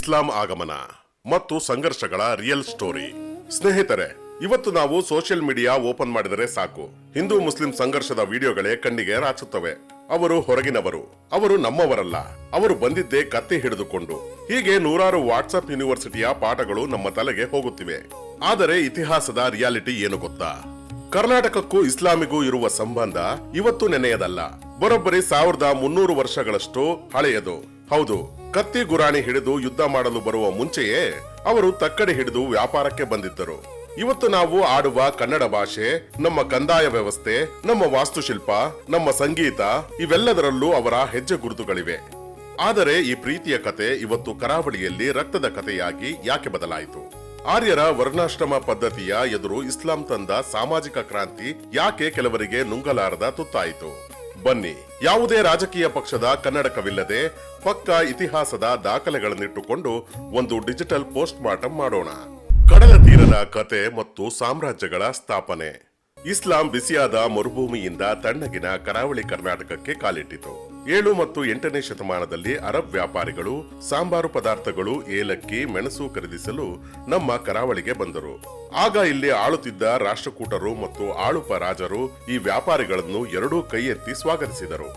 ಇಸ್ಲಾಂ ಆಗಮನ ಮತ್ತು ಸಂಘರ್ಷಗಳ real story. ಸ್ನೇಹಿತರೆ, ಇವತ್ತು ನಾವು ಸೋಷಿಯಲ್ ಮೀಡಿಯಾ ಓಪನ್ ಮಾಡಿದರೆ ಸಾಕು, ಹಿಂದೂ ಮುಸ್ಲಿಂ ಸಂಘರ್ಷದ ವಿಡಿಯೋಗಳೇ ಕಣ್ಣಿಗೆ ರಾಚುತ್ತವೆ. ಅವರು ಹೊರಗಿನವರು, ಅವರು ನಮ್ಮವರಲ್ಲ, ಅವರು ಬಂದಿದ್ದೇ ಕತ್ತಿ ಹಿಡಿದುಕೊಂಡು. ಹೀಗೆ ನೂರಾರು ವಾಟ್ಸ್ಆಪ್ ಯೂನಿವರ್ಸಿಟಿಯ ಪಾಠಗಳು ನಮ್ಮ ತಲೆಗೆ ಹೋಗುತ್ತಿವೆ. ಆದರೆ ಇತಿಹಾಸದ ರಿಯಾಲಿಟಿ ಏನು ಗೊತ್ತಾ? ಕರ್ನಾಟಕಕ್ಕೂ ಇಸ್ಲಾಮಿಗೂ ಇರುವ ಸಂಬಂಧ ಇವತ್ತು ನೆನೆಯದಲ್ಲ, ಬರೋಬ್ಬರಿ 1300 ವರ್ಷಗಳಷ್ಟು ಹಳೆಯದು. ಹೌದು, ಕತ್ತಿ ಗುರಾಣಿ ಹಿಡಿದು ಯುದ್ಧ ಮಾಡಲು ಬರುವ ಮುಂಚೆಯೇ ಅವರು ತಕ್ಕಡಿ ಹಿಡಿದು ವ್ಯಾಪಾರಕ್ಕೆ ಬಂದಿದ್ದರು. ಇವತ್ತು ನಾವು ಆಡುವ ಕನ್ನಡ ಭಾಷೆ, ನಮ್ಮ ಕಂದಾಯ ವ್ಯವಸ್ಥೆ, ನಮ್ಮ ವಾಸ್ತುಶಿಲ್ಪ, ನಮ್ಮ ಸಂಗೀತ, ಇವೆಲ್ಲದರಲ್ಲೂ ಅವರ ಹೆಜ್ಜೆ ಗುರುತುಗಳಿವೆ. ಆದರೆ ಈ ಪ್ರೀತಿಯ ಕತೆ ಇವತ್ತು ಕರಾವಳಿಯಲ್ಲಿ ರಕ್ತದ ಕಥೆಯಾಗಿ ಯಾಕೆ ಬದಲಾಯಿತು? ಆರ್ಯರ ವರ್ಣಾಶ್ರಮ ಪದ್ಧತಿಯ ಎದುರು ಇಸ್ಲಾಂ ತಂದ ಸಾಮಾಜಿಕ ಕ್ರಾಂತಿ ಯಾಕೆ ಕೆಲವರಿಗೆ ನುಂಗಲಾರದ ತುತ್ತಾಯಿತು? ಬನ್ನಿ, ಯಾವುದೇ ರಾಜಕೀಯ ಪಕ್ಷದ ಕನ್ನಡಕವಿಲ್ಲದೆ ಪಕ್ಕ ಇತಿಹಾಸದ ದಾಖಲೆಗಳನ್ನಿಟ್ಟುಕೊಂಡು ಒಂದು ಡಿಜಿಟಲ್ ಪೋಸ್ಟ್ ಮಾರ್ಟಂ ಮಾಡೋಣ. ಕಡಲ ತೀರದ ಕತೆ ಮತ್ತು ಸಾಮ್ರಾಜ್ಯಗಳ ಸ್ಥಾಪನೆ. ಇಸ್ಲಾಂ ಬಿಸಿಯಾದ ಮರುಭೂಮಿಯಿಂದ ತಣ್ಣಗಿನ ಕರಾವಳಿ ಕರ್ನಾಟಕಕ್ಕೆ ಕಾಲಿಟ್ಟಿತು. 7 ಮತ್ತು 8ನೇ ಶತಮಾನದಲ್ಲಿ ಅರಬ್ ವ್ಯಾಪಾರಿಗಳು ಸಾಂಬಾರು ಪದಾರ್ಥಗಳು, ಏಲಕ್ಕಿ, ಮೆಣಸು ಖರೀದಿಸಲು ನಮ್ಮ ಕರಾವಳಿಗೆ ಬಂದರು. ಆಗ ಇಲ್ಲಿ ಆಳುತ್ತಿದ್ದ ರಾಷ್ಟ್ರಕೂಟರು ಮತ್ತು ಆಳುಪ ರಾಜರು ಈ ವ್ಯಾಪಾರಿಗಳನ್ನು ಎರಡೂ ಕೈ ಎತ್ತಿ ಸ್ವಾಗತಿಸಿದರು.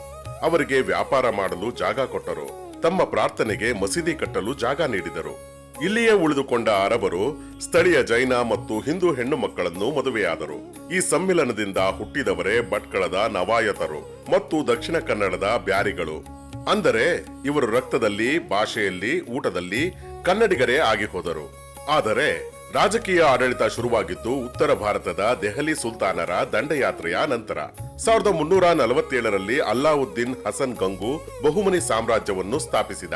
ಅವರಿಗೆ ವ್ಯಾಪಾರ ಮಾಡಲು ಜಾಗ ಕೊಟ್ಟರು. ತಮ್ಮ ಪ್ರಾರ್ಥನೆಗೆ ಮಸೀದಿ ಕಟ್ಟಲು ಜಾಗ ನೀಡಿದರು. ಇಲ್ಲಿಯೇ ಉಳಿದುಕೊಂಡ ಅರಬರು ಸ್ಥಳೀಯ ಜೈನ ಮತ್ತು ಹಿಂದೂ ಹೆಣ್ಣು ಮಕ್ಕಳನ್ನು ಮದುವೆಯಾದರು. ಈ ಸಮ್ಮಿಲನದಿಂದ ಹುಟ್ಟಿದವರೇ ಭಟ್ಕಳದ ನವಾಯತರು ಮತ್ತು ದಕ್ಷಿಣ ಕನ್ನಡದ ಬ್ಯಾರಿಗಳು. ಅಂದರೆ ಇವರು ರಕ್ತದಲ್ಲಿ, ಭಾಷೆಯಲ್ಲಿ, ಊಟದಲ್ಲಿ ಕನ್ನಡಿಗರೇ ಆಗಿ ಹೋದರು. ಆದರೆ ರಾಜಕೀಯ ಆಡಳಿತ ಶುರುವಾಗಿದ್ದು ಉತ್ತರ ಭಾರತದ ದೆಹಲಿ ಸುಲ್ತಾನರ ದಂಡಯಾತ್ರೆಯ ನಂತರ. 1347ರಲ್ಲಿ ಅಲ್ಲಾವುದ್ದೀನ್ ಹಸನ್ ಗಂಗು ಬಹುಮನಿ ಸಾಮ್ರಾಜ್ಯವನ್ನು ಸ್ಥಾಪಿಸಿದ.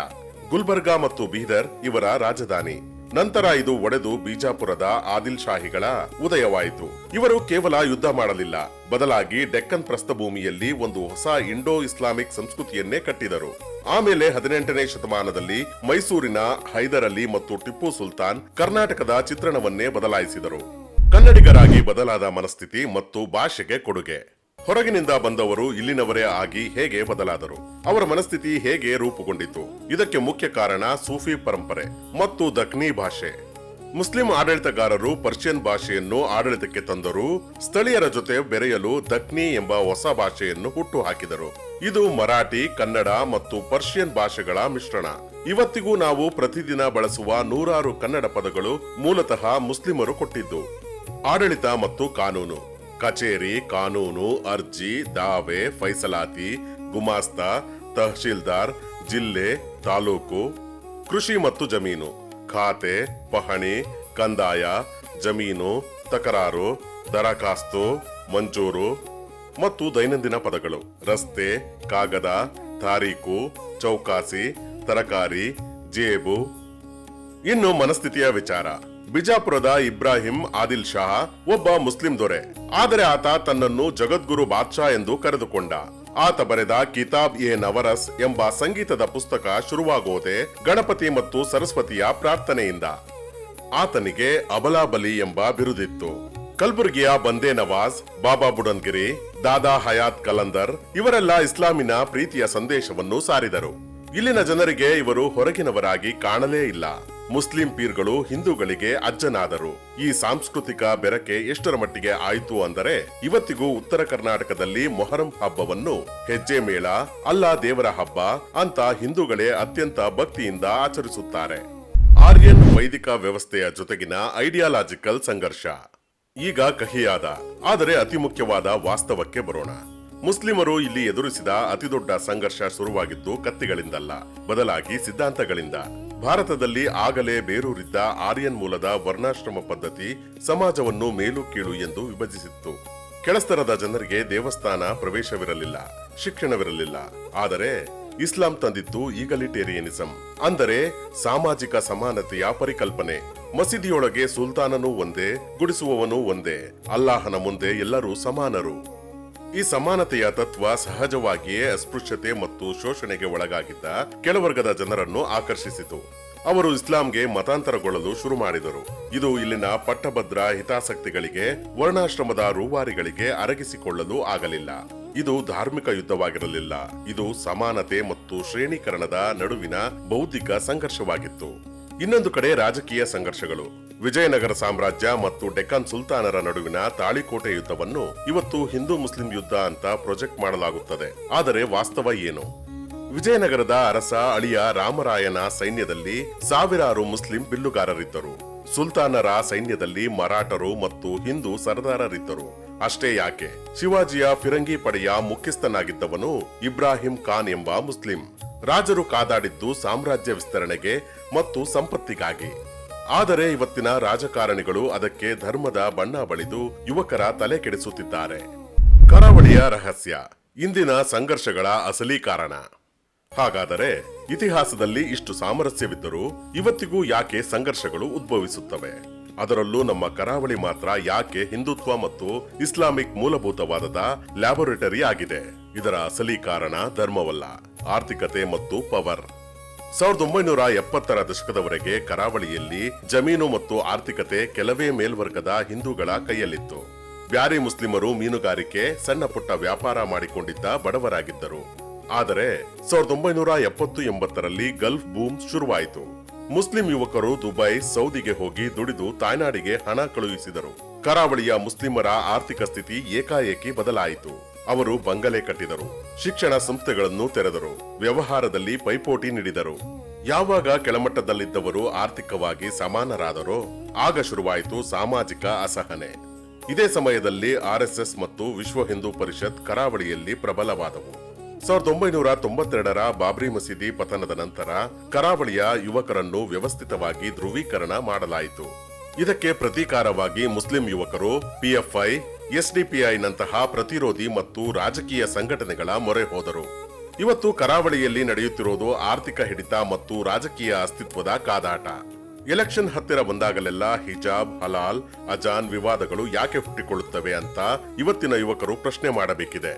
ಗುಲ್ಬರ್ಗಾ ಮತ್ತು ಬೀದರ್ ಇವರ ರಾಜಧಾನಿ. ನಂತರ ಇದು ಒಡೆದು ಬಿಜಾಪುರದ ಆದಿಲ್ ಶಾಹಿಗಳ ಉದಯವಾಯಿತು. ಇವರು ಕೇವಲ ಯುದ್ಧ ಮಾಡಲಿಲ್ಲ, ಬದಲಾಗಿ ಡೆಕ್ಕನ್ ಪ್ರಸ್ಥಭೂಮಿಯಲ್ಲಿ ಒಂದು ಹೊಸ ಇಂಡೋ ಇಸ್ಲಾಮಿಕ್ ಸಂಸ್ಕೃತಿಯನ್ನೇ ಕಟ್ಟಿದರು. ಆಮೇಲೆ 18ನೇ ಶತಮಾನದಲ್ಲಿ ಮೈಸೂರಿನ ಹೈದರ್ ಅಲಿ ಮತ್ತು ಟಿಪ್ಪು ಸುಲ್ತಾನ್ ಕರ್ನಾಟಕದ ಚಿತ್ರಣವನ್ನೇ ಬದಲಾಯಿಸಿದರು. ಕನ್ನಡಿಗರಾಗಿ ಬದಲಾದ ಮನಸ್ಥಿತಿ ಮತ್ತು ಭಾಷೆಗೆ ಕೊಡುಗೆ. ಹೊರಗಿನಿಂದ ಬಂದವರು ಇಲ್ಲಿನವರೇ ಆಗಿ ಹೇಗೆ ಬದಲಾದರು? ಅವರ ಮನಸ್ಥಿತಿ ಹೇಗೆ ರೂಪುಗೊಂಡಿತು? ಇದಕ್ಕೆ ಮುಖ್ಯ ಕಾರಣ ಸೂಫಿ ಪರಂಪರೆ ಮತ್ತು ದಖ್ನಿ ಭಾಷೆ. ಮುಸ್ಲಿಂ ಆಡಳಿತಗಾರರು ಪರ್ಷಿಯನ್ ಭಾಷೆಯನ್ನು ಆಡಳಿತಕ್ಕೆ ತಂದರು. ಸ್ಥಳೀಯರ ಜೊತೆ ಬೆರೆಯಲು ದಖ್ನಿ ಎಂಬ ಹೊಸ ಭಾಷೆಯನ್ನು ಹುಟ್ಟು ಹಾಕಿದರು. ಇದು ಮರಾಠಿ, ಕನ್ನಡ ಮತ್ತು ಪರ್ಷಿಯನ್ ಭಾಷೆಗಳ ಮಿಶ್ರಣ. ಇವತ್ತಿಗೂ ನಾವು ಪ್ರತಿದಿನ ಬಳಸುವ ನೂರಾರು ಕನ್ನಡ ಪದಗಳು ಮೂಲತಃ ಮುಸ್ಲಿಮರು ಕೊಟ್ಟಿದ್ದು. ಆಡಳಿತ ಮತ್ತು ಕಾನೂನು. ಕಚೇರಿ, ಕಾನೂನು, ಅರ್ಜಿ, ದಾವೆ, ಫೈಸಲಾತಿ, ಗುಮಾಸ್ತ, ತಹಶೀಲ್ದಾರ್, ಜಿಲ್ಲೆ, ತಾಲೂಕು. ಕೃಷಿ ಮತ್ತು ಜಮೀನು. ಖಾತೆ, ಪಹಣಿ, ಕಂದಾಯ, ಜಮೀನು, ತಕರಾರು, ದರಖಾಸ್ತು, ಮಂಜೂರು ಮತ್ತು ದೈನಂದಿನ ಪದಗಳು. ರಸ್ತೆ, ಕಾಗದ, ತಾರೀಕು, ಚೌಕಾಸಿ, ತರಕಾರಿ, ಜೇಬು. ಇನ್ನು ಮನಸ್ಥಿತಿಯ ವಿಚಾರ. ಬಿಜಾಪುರದ ಇಬ್ರಾಹಿಂ ಆದಿಲ್ ಶಾ ಒಬ್ಬ ಮುಸ್ಲಿಂ ದೊರೆ. ಆದರೆ ಆತ ತನ್ನನ್ನು ಜಗದ್ಗುರು ಬಾದ್ಶಾ ಎಂದು ಕರೆದುಕೊಂಡ. ಆತ ಬರೆದ ಕಿತಾಬ್ ಎ ನವರಸ್ ಎಂಬ ಸಂಗೀತದ ಪುಸ್ತಕ ಶುರುವಾಗೋದೆ ಗಣಪತಿ ಮತ್ತು ಸರಸ್ವತಿಯ ಪ್ರಾರ್ಥನೆಯಿಂದ. ಆತನಿಗೆ ಅಬಲಾಬಲಿ ಎಂಬ ಬಿರುದಿತ್ತು. ಕಲಬುರ್ಗಿಯ ಬಂದೇ ನವಾಜ್, ಬಾಬಾ ಬುಡನ್ಗಿರಿ, ದಾದಾ ಹಯಾತ್ ಕಲಂದರ್ ಇವರೆಲ್ಲ ಇಸ್ಲಾಮಿನ ಪ್ರೀತಿಯ ಸಂದೇಶವನ್ನು ಸಾರಿದರು. ಇಲ್ಲಿನ ಜನರಿಗೆ ಇವರು ಹೊರಗಿನವರಾಗಿ ಕಾಣಲೇ ಇಲ್ಲ. ಮುಸ್ಲಿಂ ಪೀರ್ಗಳು ಹಿಂದೂಗಳಿಗೆ ಅಜ್ಜನಾದರು. ಈ ಸಾಂಸ್ಕೃತಿಕ ಬೆರಕೆ ಎಷ್ಟರ ಮಟ್ಟಿಗೆ ಆಯಿತು ಅಂದರೆ ಇವತ್ತಿಗೂ ಉತ್ತರ ಕರ್ನಾಟಕದಲ್ಲಿ ಮೊಹರಂ ಹಬ್ಬವನ್ನು ಹೆಜ್ಜೆ ಮೇಳ, ಅಲ್ಲಾ ದೇವರ ಹಬ್ಬ ಅಂತ ಹಿಂದೂಗಳೇ ಅತ್ಯಂತ ಭಕ್ತಿಯಿಂದ ಆಚರಿಸುತ್ತಾರೆ. ಆರ್ಯನ್ ವೈದಿಕ ವ್ಯವಸ್ಥೆಯ ಜೊತೆಗಿನ ಐಡಿಯಾಲಜಿಕಲ್ ಸಂಘರ್ಷ ಈಗ ಕಹಿಯಾದ, ಆದರೆ ಅತಿ ಮುಖ್ಯವಾದ ವಾಸ್ತವಕ್ಕೆ ಬರೋಣ. ಮುಸ್ಲಿಮರು ಇಲ್ಲಿ ಎದುರಿಸಿದ ಅತಿದೊಡ್ಡ ಸಂಘರ್ಷ ಶುರುವಾಗಿದ್ದು ಕತ್ತಿಗಳಿಂದಲ್ಲ, ಬದಲಾಗಿ ಸಿದ್ಧಾಂತಗಳಿಂದ. ಭಾರತದಲ್ಲಿ ಆಗಲೇ ಬೇರೂರಿದ್ದ ಆರ್ಯನ್ ಮೂಲದ ವರ್ಣಾಶ್ರಮ ಪದ್ಧತಿ ಸಮಾಜವನ್ನು ಮೇಲು ಕೀಳು ಎಂದು ವಿಭಜಿಸಿತ್ತು. ಕೆಳಸ್ತರದ ಜನರಿಗೆ ದೇವಸ್ಥಾನ ಪ್ರವೇಶವಿರಲಿಲ್ಲ, ಶಿಕ್ಷಣವಿರಲಿಲ್ಲ. ಆದರೆ ಇಸ್ಲಾಂ ತಂದಿದ್ದು ಈಗಲಿಟೇರಿಯನಿಸಂ, ಅಂದರೆ ಸಾಮಾಜಿಕ ಸಮಾನತೆಯ ಪರಿಕಲ್ಪನೆ. ಮಸೀದಿಯೊಳಗೆ ಸುಲ್ತಾನನೂ ಒಂದೇ, ಗುಡಿಸುವವನೂ ಒಂದೇ, ಅಲ್ಲಾಹನ ಮುಂದೆ ಎಲ್ಲರೂ ಸಮಾನರು. ಈ ಸಮಾನತೆಯ ತತ್ವ ಸಹಜವಾಗಿಯೇ ಅಸ್ಪೃಶ್ಯತೆ ಮತ್ತು ಶೋಷಣೆಗೆ ಒಳಗಾಗಿದ್ದ ಕೆಳವರ್ಗದ ಜನರನ್ನು ಆಕರ್ಷಿಸಿತು. ಅವರು ಇಸ್ಲಾಂಗೆ ಮತಾಂತರಗೊಳ್ಳಲು ಶುರು ಮಾಡಿದರು. ಇದು ಇಲ್ಲಿನ ಪಟ್ಟಭದ್ರ ಹಿತಾಸಕ್ತಿಗಳಿಗೆ, ವರ್ಣಾಶ್ರಮದ ರೂವಾರಿಗಳಿಗೆ ಅರಗಿಸಿಕೊಳ್ಳಲು ಆಗಲಿಲ್ಲ. ಇದು ಧಾರ್ಮಿಕ ಯುದ್ಧವಾಗಿರಲಿಲ್ಲ, ಇದು ಸಮಾನತೆ ಮತ್ತು ಶ್ರೇಣೀಕರಣದ ನಡುವಿನ ಬೌದ್ಧಿಕ ಸಂಘರ್ಷವಾಗಿತ್ತು. ಇನ್ನೊಂದು ಕಡೆ ರಾಜಕೀಯ ಸಂಘರ್ಷಗಳು. ವಿಜಯನಗರ ಸಾಮ್ರಾಜ್ಯ ಮತ್ತು ಡೆಕ್ಕನ್ ಸುಲ್ತಾನರ ನಡುವಿನ ತಾಳಿಕೋಟೆ ಯುದ್ಧವನ್ನು ಇವತ್ತು ಹಿಂದೂ ಮುಸ್ಲಿಂ ಯುದ್ಧ ಅಂತ ಪ್ರೊಜೆಕ್ಟ್ ಮಾಡಲಾಗುತ್ತದೆ. ಆದರೆ ವಾಸ್ತವ ಏನು? ವಿಜಯನಗರದ ಅರಸ ಅಳಿಯ ರಾಮರಾಯನ ಸೈನ್ಯದಲ್ಲಿ ಸಾವಿರಾರು ಮುಸ್ಲಿಂ ಬಿಲ್ಲುಗಾರರಿದ್ದರು. ಸುಲ್ತಾನರ ಸೈನ್ಯದಲ್ಲಿ ಮರಾಠರು ಮತ್ತು ಹಿಂದೂ ಸರ್ದಾರರಿದ್ದರು. ಅಷ್ಟೇ ಯಾಕೆ, ಶಿವಾಜಿಯ ಫಿರಂಗಿ ಪಡೆಯ ಮುಖ್ಯಸ್ಥನಾಗಿದ್ದವನು ಇಬ್ರಾಹಿಂ ಖಾನ್ ಎಂಬ ಮುಸ್ಲಿಂ. ರಾಜರು ಕಾದಾಡಿದ್ದು ಸಾಮ್ರಾಜ್ಯ ವಿಸ್ತರಣೆಗೆ ಮತ್ತು ಸಂಪತ್ತಿಗಾಗಿ. ಆದರೆ ಇವತ್ತಿನ ರಾಜಕಾರಣಿಗಳು ಅದಕ್ಕೆ ಧರ್ಮದ ಬಣ್ಣ ಬಳಿದು ಯುವಕರ ತಲೆ ಕೆಡಿಸುತ್ತಿದ್ದಾರೆ. ಕರಾವಳಿಯ ರಹಸ್ಯ, ಇಂದಿನ ಸಂಘರ್ಷಗಳ ಅಸಲಿ ಕಾರಣ. ಹಾಗಾದರೆ ಇತಿಹಾಸದಲ್ಲಿ ಇಷ್ಟು ಸಾಮರಸ್ಯವಿದ್ದರೂ ಇವತ್ತಿಗೂ ಯಾಕೆ ಸಂಘರ್ಷಗಳು ಉದ್ಭವಿಸುತ್ತವೆ? ಅದರಲ್ಲೂ ನಮ್ಮ ಕರಾವಳಿ ಮಾತ್ರ ಯಾಕೆ ಹಿಂದುತ್ವ ಮತ್ತು ಇಸ್ಲಾಮಿಕ್ ಮೂಲಭೂತವಾದದ ಲ್ಯಾಬೊರೇಟರಿ ಆಗಿದೆ? ಇದರ ಅಸಲಿ ಕಾರಣ ಧರ್ಮವಲ್ಲ, ಆರ್ಥಿಕತೆ ಮತ್ತು ಪವರ್. 1970ರ ದಶಕದವರೆಗೆ ಕರಾವಳಿಯಲ್ಲಿ ಜಮೀನು ಮತ್ತು ಆರ್ಥಿಕತೆ ಕೆಲವೇ ಮೇಲ್ವರ್ಗದ ಹಿಂದೂಗಳ ಕೈಯಲ್ಲಿತ್ತು. ಬ್ಯಾರಿ ಮುಸ್ಲಿಮರು ಮೀನುಗಾರಿಕೆ, ಸಣ್ಣ ಪುಟ್ಟ ವ್ಯಾಪಾರ ಮಾಡಿಕೊಂಡಿದ್ದ ಬಡವರಾಗಿದ್ದರು. ಆದರೆ 1970-80ರಲ್ಲಿ ಗಲ್ಫ್ ಬೂಮ್ ಶುರುವಾಯಿತು. ಮುಸ್ಲಿಂ ಯುವಕರು ದುಬೈ, ಸೌದಿಗೆ ಹೋಗಿ ದುಡಿದು ತಾಯ್ನಾಡಿಗೆ ಹಣ ಕಳುಹಿಸಿದರು. ಕರಾವಳಿಯ ಮುಸ್ಲಿಮರ ಆರ್ಥಿಕ ಸ್ಥಿತಿ ಏಕಾಏಕಿ ಬದಲಾಯಿತು. ಅವರು ಬಂಗಲೆ ಕಟ್ಟಿದರು, ಶಿಕ್ಷಣ ಸಂಸ್ಥೆಗಳನ್ನು ತೆರೆದರು, ವ್ಯವಹಾರದಲ್ಲಿ ಪೈಪೋಟಿ ನೀಡಿದರು. ಯಾವಾಗ ಕೆಳಮಟ್ಟದಲ್ಲಿದ್ದವರು ಆರ್ಥಿಕವಾಗಿ ಸಮಾನರಾದರೋ ಆಗ ಶುರುವಾಯಿತು ಸಾಮಾಜಿಕ ಅಸಹನೆ. ಇದೇ ಸಮಯದಲ್ಲಿ ಆರ್ಎಸ್ಎಸ್ ಮತ್ತು ವಿಶ್ವ ಹಿಂದೂ ಪರಿಷತ್ ಕರಾವಳಿಯಲ್ಲಿ ಪ್ರಬಲವಾದವು. 1992ರ ಬಾಬ್ರಿ ಮಸೀದಿ ಪತನದ ನಂತರ ಕರಾವಳಿಯ ಯುವಕರನ್ನು ವ್ಯವಸ್ಥಿತವಾಗಿ ಧ್ರುವೀಕರಣ ಮಾಡಲಾಯಿತು. ಇದಕ್ಕೆ ಪ್ರತೀಕಾರವಾಗಿ ಮುಸ್ಲಿಂ ಯುವಕರು ಪಿಎಫ್ಐ, ಎಸ್ಡಿಪಿಐನಂತಹ ಪ್ರತಿರೋಧಿ ಮತ್ತು ರಾಜಕೀಯ ಸಂಘಟನೆಗಳ ಮೊರೆ ಹೋದರು. ಇವತ್ತು ಕರಾವಳಿಯಲ್ಲಿ ನಡೆಯುತ್ತಿರುವುದು ಆರ್ಥಿಕ ಹಿಡಿತ ಮತ್ತು ರಾಜಕೀಯ ಅಸ್ತಿತ್ವದ ಕಾದಾಟ. ಎಲೆಕ್ಷನ್ ಹತ್ತಿರ ಬಂದಾಗಲೆಲ್ಲ ಹಿಜಾಬ್, ಹಲಾಲ್, ಅಜಾನ್ ವಿವಾದಗಳು ಯಾಕೆ ಹುಟ್ಟಿಕೊಳ್ಳುತ್ತವೆ ಅಂತ ಇವತ್ತಿನ ಯುವಕರು ಪ್ರಶ್ನೆ ಮಾಡಬೇಕಿದೆ.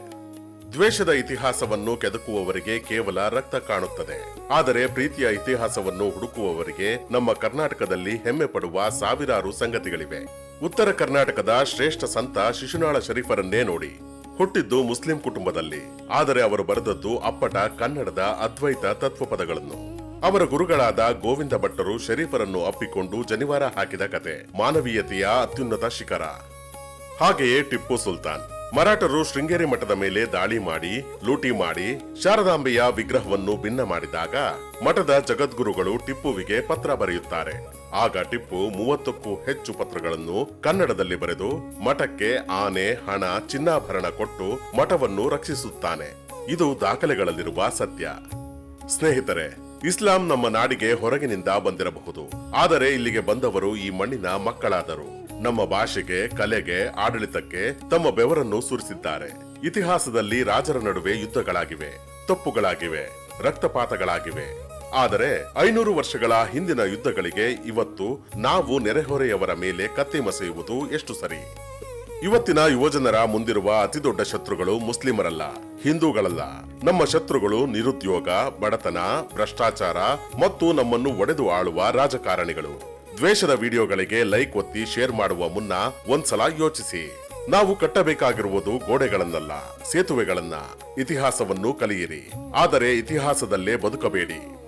ದ್ವೇಷದ ಇತಿಹಾಸವನ್ನು ಕೆದಕುವವರಿಗೆ ಕೇವಲ ರಕ್ತ ಕಾಣುತ್ತದೆ. ಆದರೆ ಪ್ರೀತಿಯ ಇತಿಹಾಸವನ್ನು ಹುಡುಕುವವರಿಗೆ ನಮ್ಮ ಕರ್ನಾಟಕದಲ್ಲಿ ಹೆಮ್ಮೆ ಪಡುವ ಸಾವಿರಾರು ಸಂಗತಿಗಳಿವೆ. ಉತ್ತರ ಕರ್ನಾಟಕದ ಶ್ರೇಷ್ಠ ಸಂತ ಶಿಶುನಾಳ ಶರೀಫರನ್ನೇ ನೋಡಿ. ಹುಟ್ಟಿದ್ದು ಮುಸ್ಲಿಂ ಕುಟುಂಬದಲ್ಲಿ, ಆದರೆ ಅವರು ಬರೆದದ್ದು ಅಪ್ಪಟ ಕನ್ನಡದ ಅದ್ವೈತ ತತ್ವಪದಗಳನ್ನು. ಅವರ ಗುರುಗಳಾದ ಗೋವಿಂದ ಭಟ್ಟರು ಶರೀಫರನ್ನು ಅಪ್ಪಿಕೊಂಡು ಜನಿವಾರ ಹಾಕಿದ ಕತೆ ಮಾನವೀಯತೆಯ ಅತ್ಯುನ್ನತ ಶಿಖರ. ಹಾಗೆಯೇ ಟಿಪ್ಪು ಸುಲ್ತಾನ್. ಮರಾಠರು ಶೃಂಗೇರಿ ಮಠದ ಮೇಲೆ ದಾಳಿ ಮಾಡಿ, ಲೂಟಿ ಮಾಡಿ ಶಾರದಾಂಬೆಯ ವಿಗ್ರಹವನ್ನು ಭಿನ್ನ ಮಾಡಿದಾಗ ಮಠದ ಜಗದ್ಗುರುಗಳು ಟಿಪ್ಪುವಿಗೆ ಪತ್ರ ಬರೆಯುತ್ತಾರೆ. ಆಗ ಟಿಪ್ಪು 30ಕ್ಕೂ ಹೆಚ್ಚು ಪತ್ರಗಳನ್ನು ಕನ್ನಡದಲ್ಲಿ ಬರೆದು ಮಠಕ್ಕೆ ಆನೆ, ಹಣ, ಚಿನ್ನಾಭರಣ ಕೊಟ್ಟು ಮಠವನ್ನು ರಕ್ಷಿಸುತ್ತಾನೆ. ಇದು ದಾಖಲೆಗಳಲ್ಲಿರುವ ಸತ್ಯ. ಸ್ನೇಹಿತರೆ, ಇಸ್ಲಾಂ ನಮ್ಮ ನಾಡಿಗೆ ಹೊರಗಿನಿಂದ ಬಂದಿರಬಹುದು, ಆದರೆ ಇಲ್ಲಿಗೆ ಬಂದವರು ಈ ಮಣ್ಣಿನ ಮಕ್ಕಳಾದರು. ನಮ್ಮ ಭಾಷೆಗೆ, ಕಲೆಗೆ, ಆಡಳಿತಕ್ಕೆ ತಮ್ಮ ಬೆವರನ್ನು ಸುರಿಸಿದ್ದಾರೆ. ಇತಿಹಾಸದಲ್ಲಿ ರಾಜರ ನಡುವೆ ಯುದ್ಧಗಳಾಗಿವೆ, ತಪ್ಪುಗಳಾಗಿವೆ, ರಕ್ತಪಾತಗಳಾಗಿವೆ. ಆದರೆ 500 ವರ್ಷಗಳ ಹಿಂದಿನ ಯುದ್ಧಗಳಿಗೆ ಇವತ್ತು ನಾವು ನೆರೆಹೊರೆಯವರ ಮೇಲೆ ಕತ್ತಿ ಮಸೆಯುವುದು ಎಷ್ಟು ಸರಿ? ಇವತ್ತಿನ ಯುವಜನರ ಮುಂದಿರುವ ಅತಿದೊಡ್ಡ ಶತ್ರುಗಳು ಮುಸ್ಲಿಮರಲ್ಲ, ಹಿಂದೂಗಳಲ್ಲ. ನಮ್ಮ ಶತ್ರುಗಳು ನಿರುದ್ಯೋಗ, ಬಡತನ, ಭ್ರಷ್ಟಾಚಾರ ಮತ್ತು ನಮ್ಮನ್ನು ಒಡೆದು ಆಳುವ ರಾಜಕಾರಣಿಗಳು. ದ್ವೇಷದ ವಿಡಿಯೋಗಳಿಗೆ ಲೈಕ್ ಒತ್ತಿ ಶೇರ್ ಮಾಡುವ ಮುನ್ನ ಒಂದ್ಸಲ ಯೋಚಿಸಿ. ನಾವು ಕಟ್ಟಬೇಕಾಗಿರುವುದು ಗೋಡೆಗಳನ್ನಲ್ಲ, ಸೇತುವೆಗಳನ್ನ. ಇತಿಹಾಸವನ್ನು ಕಲಿಯಿರಿ, ಆದರೆ ಇತಿಹಾಸದಲ್ಲೇ ಬದುಕಬೇಡಿ.